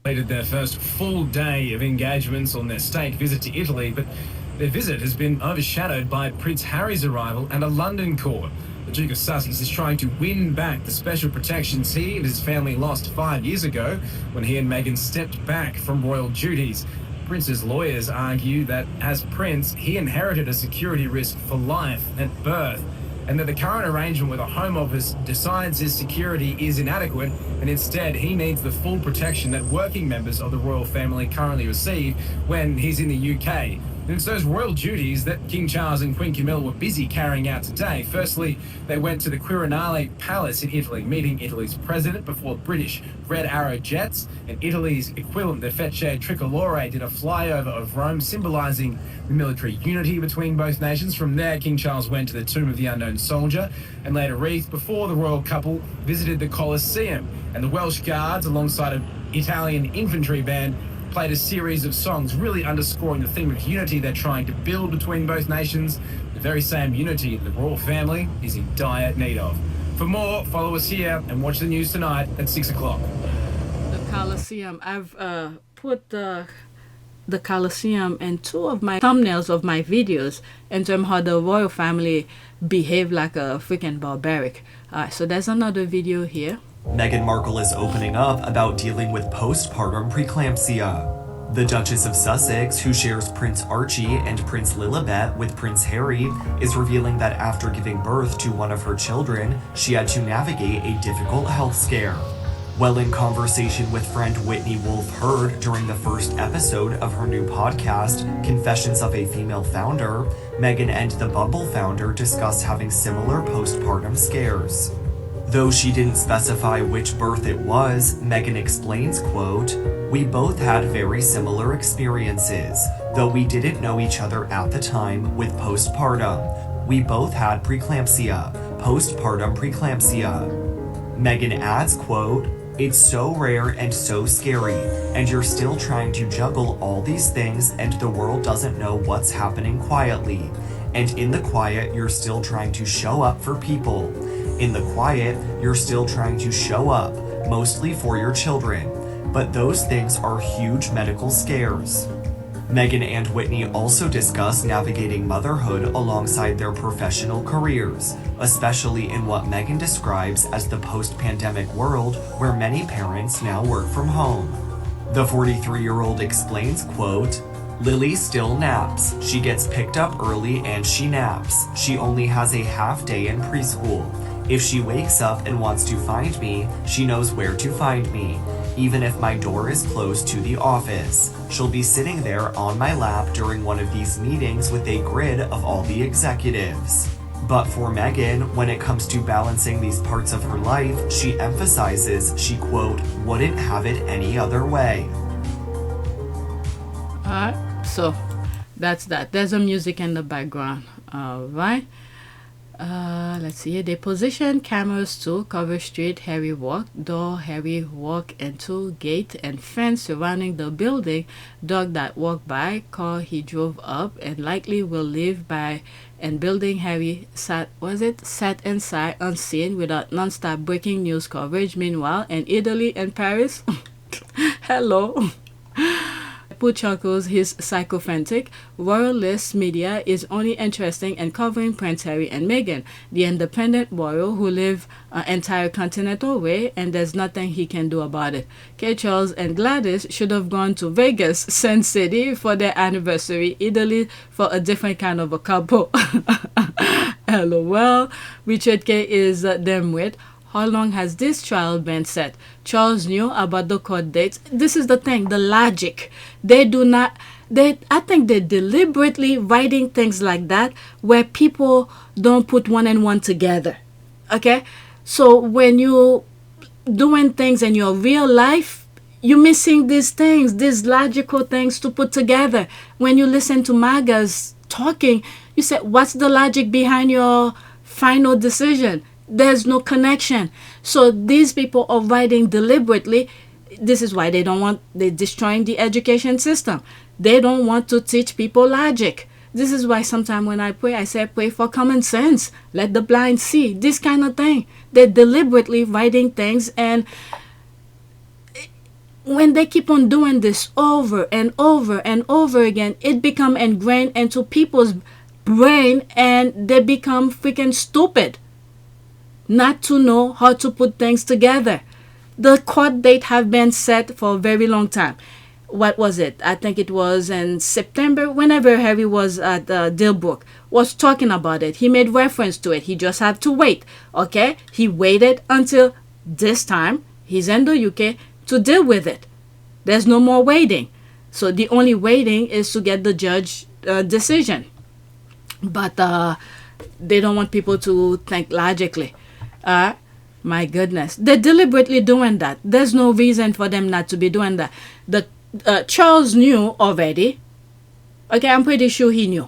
Completed their first full day of engagements on their state visit to Italy, but their visit has been overshadowed by Prince Harry's arrival and a London court. The Duke of Sussex is trying to win back the special protections he and his family lost 5 years ago when he and Meghan stepped back from royal duties. Prince's lawyers argue that as Prince, he inherited a security risk for life at birth, and that the current arrangement with a Home Office decides his security is inadequate, and instead he needs the full protection that working members of the royal family currently receive when he's in the UK. And it's those royal duties that King Charles and Queen Camilla were busy carrying out today. Firstly, they went to the Quirinale Palace in Italy, meeting Italy's president before British Red Arrow jets, and Italy's equivalent, the Fecce Tricolore, did a flyover of Rome, symbolising the military unity between both nations. From there, King Charles went to the Tomb of the Unknown Soldier and laid a wreath before the royal couple visited the Colosseum, and the Welsh Guards, alongside an Italian infantry band, played a series of songs really underscoring the theme of unity they're trying to build between both nations, the very same unity the royal family is in dire need of. For more, follow us here and watch the news tonight at 6 o'clock. The Colosseum. I've put the Colosseum in 2 of my thumbnails of my videos in terms of how the royal family behave like a freaking barbaric. So there's another video here. Meghan Markle is opening up about dealing with postpartum preeclampsia. The Duchess of Sussex, who shares Prince Archie and Prince Lilibet with Prince Harry, is revealing that after giving birth to one of her children, she had to navigate a difficult health scare. While in conversation with friend Whitney Wolfe Herd during the first episode of her new podcast, Confessions of a Female Founder, Meghan and the Bumble founder discussed having similar postpartum scares. Though she didn't specify which birth it was, Meghan explains, quote, "We both had very similar experiences, though we didn't know each other at the time with postpartum. We both had preeclampsia, postpartum preeclampsia." Meghan adds, quote, "It's so rare and so scary, and you're still trying to juggle all these things and the world doesn't know what's happening quietly. And in the quiet, you're still trying to show up for people. In the quiet, you're still trying to show up, mostly for your children. But those things are huge medical scares." Meghan and Whitney also discuss navigating motherhood alongside their professional careers, especially in what Meghan describes as the post-pandemic world where many parents now work from home. The 43-year-old explains, quote, "Lily still naps. She gets picked up early and she naps. She only has a half day in preschool. If she wakes up and wants to find me, she knows where to find me. Even if my door is closed to the office, she'll be sitting there on my lap during one of these meetings with a grid of all the executives." But for Meghan, when it comes to balancing these parts of her life, she emphasizes she, quote, "wouldn't have it any other way." Alright, so that's that. There's some music in the background. Alright. Let's see here. They position cameras to cover street Harry walked, door Harry walked into, gate and fence surrounding the building, dog that walked by, car he drove up and likely will live by, and building Harry sat inside unseen without non-stop breaking news coverage. Meanwhile, in Italy and Paris, hello. Apu chuckles he's psychophantic. Royalist media is only interesting in covering Prince Harry and Meghan, the independent royal who live an entire continent away, and there's nothing he can do about it. K. Charles and Gladys should have gone to Vegas, Sin City, for their anniversary, Italy for a different kind of a couple. LOL. Richard K. is them with. How long has this trial been set? Charles knew about the court dates. This is the thing, the logic. They do not, I think they're deliberately writing things like that where people don't put one and one together. Okay? So when you doing things in your real life, you're missing these things, these logical things to put together. When you listen to MAGAs talking, you say, what's the logic behind your final decision? There's no connection. So these people are writing deliberately. This is why they're destroying the education system. They don't want to teach people logic. This is why sometimes when I pray, I say pray for common sense. Let the blind see. This kind of thing. They're deliberately writing things, and when they keep on doing this over and over and over again, it becomes ingrained into people's brain, and they become freaking stupid not to know how to put things together. The court date have been set for a very long time. What was it? I think it was in September, whenever Harry was at Dilbrook, was talking about it. He made reference to it. He just had to wait. Okay? He waited until this time. He's in the UK to deal with it. There's no more waiting. So the only waiting is to get the judge decision. But they don't want people to think logically. My goodness. They're deliberately doing that. There's no reason for them not to be doing that. The Charles knew already. Okay, I'm pretty sure he knew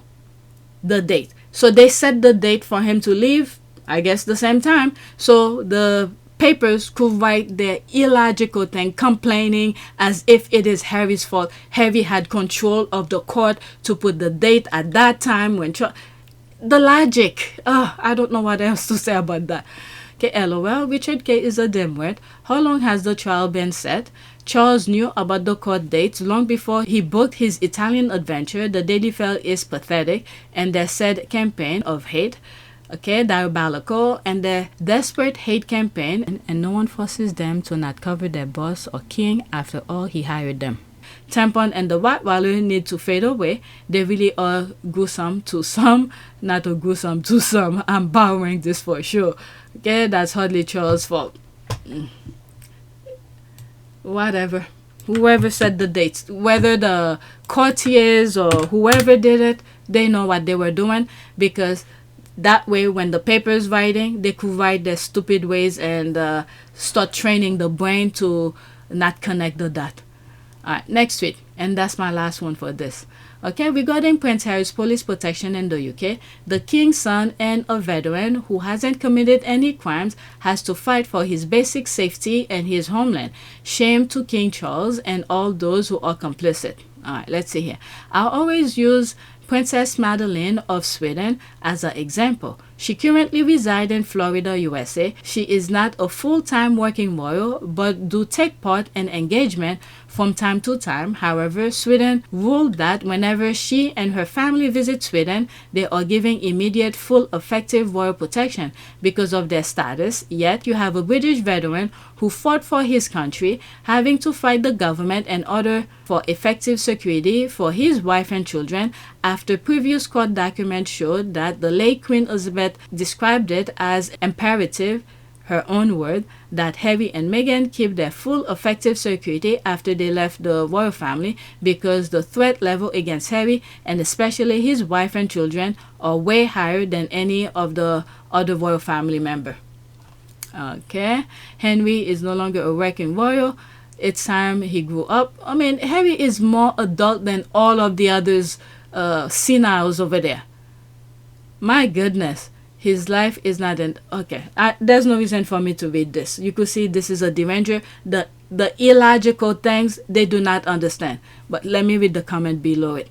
the date. So they set the date for him to leave, I guess, the same time. So the papers could write their illogical thing, complaining as if it is Harry's fault. Harry had control of the court to put the date at that time when the logic. I don't know what else to say about that. Okay, LOL. Richard K. is a dimwit. How long has the trial been set? Charles knew about the court dates long before he booked his Italian adventure. The Daily Mail is pathetic, and their said campaign of hate, okay, diabolical, and their desperate hate campaign, and no one forces them to not cover their boss or king. After all, he hired them. Tampon and the Rottweiler need to fade away. They really are gruesome to some, not gruesome to some. I'm borrowing this for sure. Okay, that's hardly Charles' fault. Whatever. Whoever set the dates, whether the courtiers or whoever did it, they know what they were doing, because that way when the paper's writing, they could write their stupid ways and start training the brain to not connect the dot. Alright, next tweet, and that's my last one for this. Okay, regarding Prince Harry's police protection in the UK, the king's son and a veteran who hasn't committed any crimes has to fight for his basic safety and his homeland. Shame to King Charles and all those who are complicit. Alright, let's see here. I'll always use Princess Madeleine of Sweden as an example. She currently resides in Florida, USA. She is not a full-time working royal, but do take part in engagement from time to time. However, Sweden ruled that whenever she and her family visit Sweden, they are giving immediate, full, effective royal protection because of their status. Yet, you have a British veteran who fought for his country, having to fight the government in order for effective security for his wife and children, after previous court documents showed that the late Queen Elizabeth described it as imperative, her own word, that Harry and Meghan keep their full effective security after they left the royal family, because the threat level against Harry and especially his wife and children are way higher than any of the other royal family member. Okay, Henry is no longer a working royal. It's time he grew up. I mean, Harry is more adult than all of the others seniles over there. My goodness. His life is not an... Okay, there's no reason for me to read this. You could see this is a deranger. The illogical things, they do not understand. But let me read the comment below it.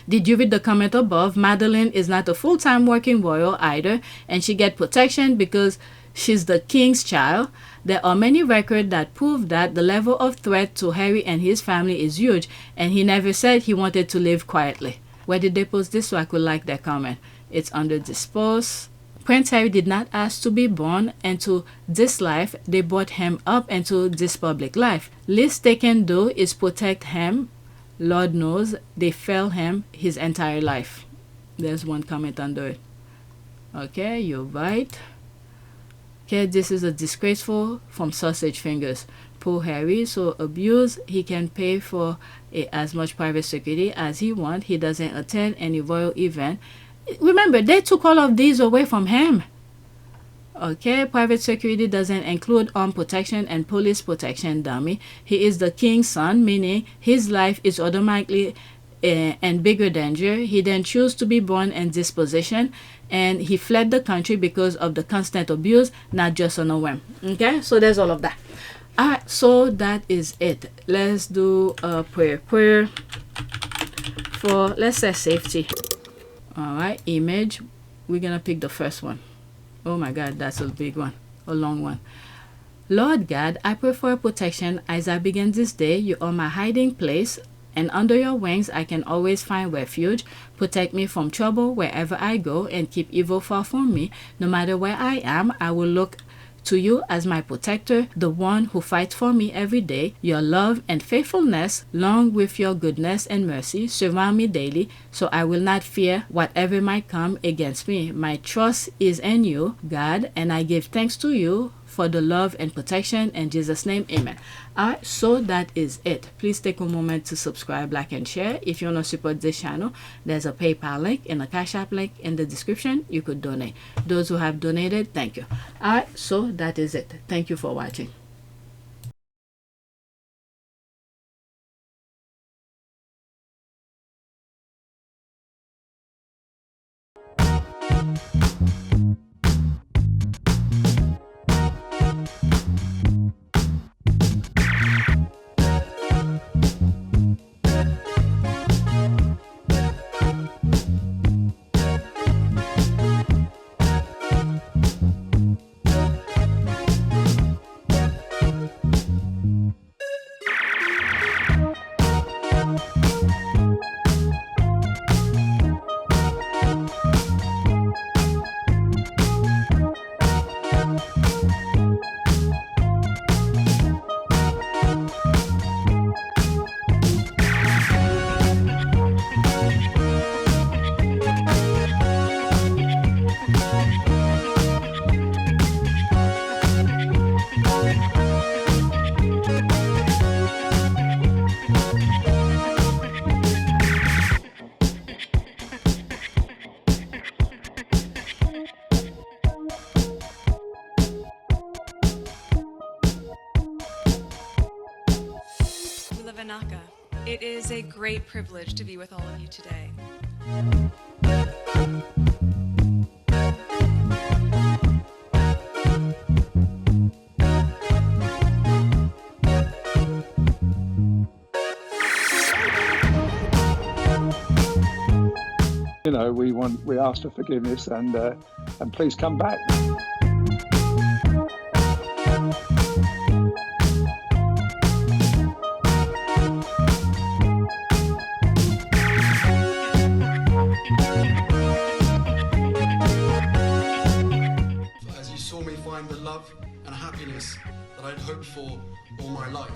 Did you read the comment above? Madeline is not a full-time working royal either, and she get protection because she's the king's child. There are many records that prove that the level of threat to Harry and his family is huge, and he never said he wanted to live quietly. Where did they post this so I could like their comment? It's under this post. Prince Harry did not ask to be born into this life. They brought him up into this public life. Least they can do is protect him. Lord knows they failed him his entire life. There's one comment under it. Okay, you're right. Okay, this is a disgraceful from Sausage Fingers. Poor Harry, so abused, he can pay for as much private security as he wants. He doesn't attend any royal event. Remember, they took all of these away from him. Okay, private security doesn't include armed protection and police protection, dummy. He is the king's son, meaning his life is automatically in bigger danger. He then chose to be born in this position, and he fled the country because of the constant abuse, not just on a whim. Okay, so there's all of that. Alright, so that is it. Let's do a prayer for, let's say, safety. Alright, image. We're gonna pick the first one. Oh my God, that's a big one, a long one. Lord God, I pray for protection as I begin this day. You are my hiding place, and under your wings I can always find refuge. Protect me from trouble wherever I go, and keep evil far from me. No matter where I am, I will look to you as my protector, the one who fights for me every day. Your love and faithfulness, along with your goodness and mercy, surround me daily, so I will not fear whatever might come against me. My trust is in you, God, and I give thanks to you for the love and protection. In Jesus' name, amen. Alright, so that is it. Please take a moment to subscribe, like, and share. If you want to support this channel, there's a PayPal link and a Cash App link in the description. You could donate. Those who have donated, thank you. Alright, so that is it. Thank you for watching. It is a great privilege to be with all of you today. You know, we ask for forgiveness, and please come back. As you saw me find the love and happiness that I'd hoped for all my life.